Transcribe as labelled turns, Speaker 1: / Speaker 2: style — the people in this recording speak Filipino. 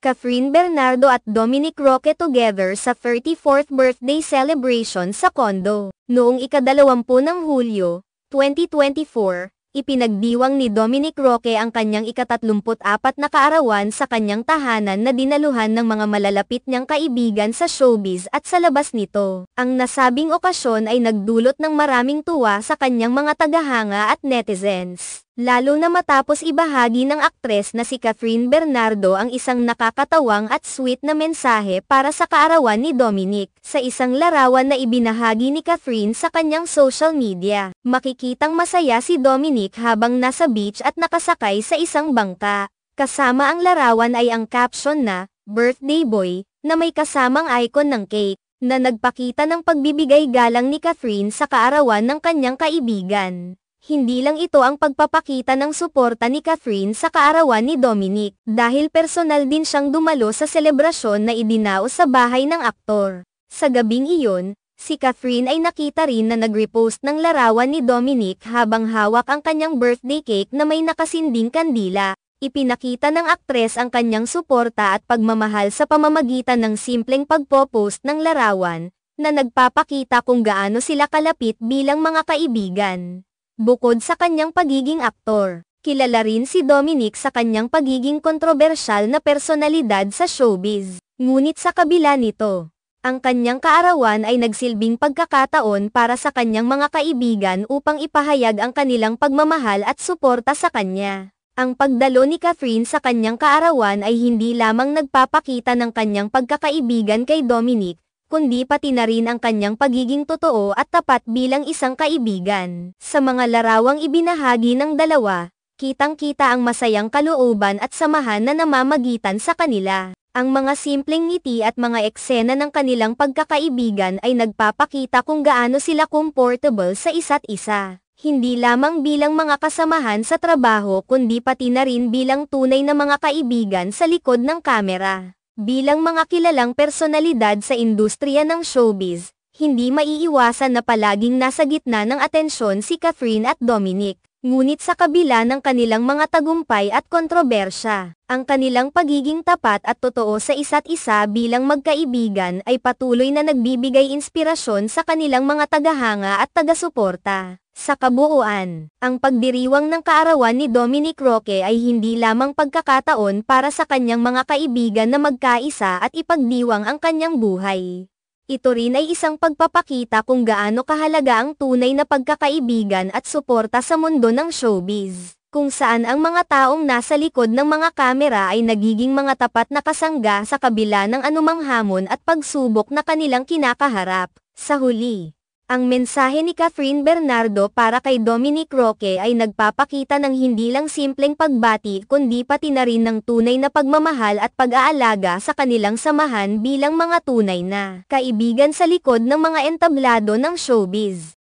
Speaker 1: Kathryn Bernardo at Dominic Roque together sa 34th birthday celebration sa condo. Noong ika-20 ng Hulyo, 2024, ipinagdiwang ni Dominic Roque ang kanyang ika-34 na kaarawan sa kanyang tahanan na dinaluhan ng mga malalapit niyang kaibigan sa showbiz at sa labas nito. Ang nasabing okasyon ay nagdulot ng maraming tuwa sa kanyang mga tagahanga at netizens. Lalo na matapos ibahagi ng aktres na si Kathryn Bernardo ang isang nakakatawang at sweet na mensahe para sa kaarawan ni Dominic. Sa isang larawan na ibinahagi ni Kathryn sa kanyang social media, makikitang masaya si Dominic habang nasa beach at nakasakay sa isang bangka. Kasama ang larawan ay ang caption na, "Birthday Boy", na may kasamang icon ng cake, na nagpakita ng pagbibigay galang ni Kathryn sa kaarawan ng kanyang kaibigan. Hindi lang ito ang pagpapakita ng suporta ni Kathryn sa kaarawan ni Dominic, dahil personal din siyang dumalo sa selebrasyon na idinaos sa bahay ng aktor. Sa gabing iyon, si Kathryn ay nakita rin na nag-repost ng larawan ni Dominic habang hawak ang kanyang birthday cake na may nakasinding kandila. Ipinakita ng aktres ang kanyang suporta at pagmamahal sa pamamagitan ng simpleng pagpo-post ng larawan, na nagpapakita kung gaano sila kalapit bilang mga kaibigan. Bukod sa kanyang pagiging aktor, kilala rin si Dominic sa kanyang pagiging kontrobersyal na personalidad sa showbiz. Ngunit sa kabila nito, ang kanyang kaarawan ay nagsilbing pagkakataon para sa kanyang mga kaibigan upang ipahayag ang kanilang pagmamahal at suporta sa kanya. Ang pagdalo ni Kathryn sa kanyang kaarawan ay hindi lamang nagpapakita ng kanyang pagkakaibigan kay Dominic, kundi pati na rin ang kanyang pagiging totoo at tapat bilang isang kaibigan. Sa mga larawang ibinahagi ng dalawa, kitang-kita ang masayang kalooban at samahan na namamagitan sa kanila. Ang mga simpleng ngiti at mga eksena ng kanilang pagkakaibigan ay nagpapakita kung gaano sila comfortable sa isa't isa. Hindi lamang bilang mga kasamahan sa trabaho kundi pati na rin bilang tunay na mga kaibigan sa likod ng kamera. Bilang mga kilalang personalidad sa industriya ng showbiz, hindi maiiwasan na palaging nasa gitna ng atensyon si Kathryn at Dominic. Ngunit sa kabila ng kanilang mga tagumpay at kontrobersya, ang kanilang pagiging tapat at totoo sa isa't isa bilang magkaibigan ay patuloy na nagbibigay inspirasyon sa kanilang mga tagahanga at taga-suporta. Sa kabuuan, ang pagdiriwang ng kaarawan ni Dominic Roque ay hindi lamang pagkakataon para sa kanyang mga kaibigan na magkaisa at ipagdiwang ang kanyang buhay. Ito rin ay isang pagpapakita kung gaano kahalaga ang tunay na pagkakaibigan at suporta sa mundo ng showbiz, kung saan ang mga taong nasa likod ng mga kamera ay nagiging mga tapat na kasangga sa kabila ng anumang hamon at pagsubok na kanilang kinakaharap. Sa huli, ang mensahe ni Kathryn Bernardo para kay Dominic Roque ay nagpapakita ng hindi lang simpleng pagbati kundi pati na rin ng tunay na pagmamahal at pag-aalaga sa kanilang samahan bilang mga tunay na kaibigan sa likod ng mga entablado ng showbiz.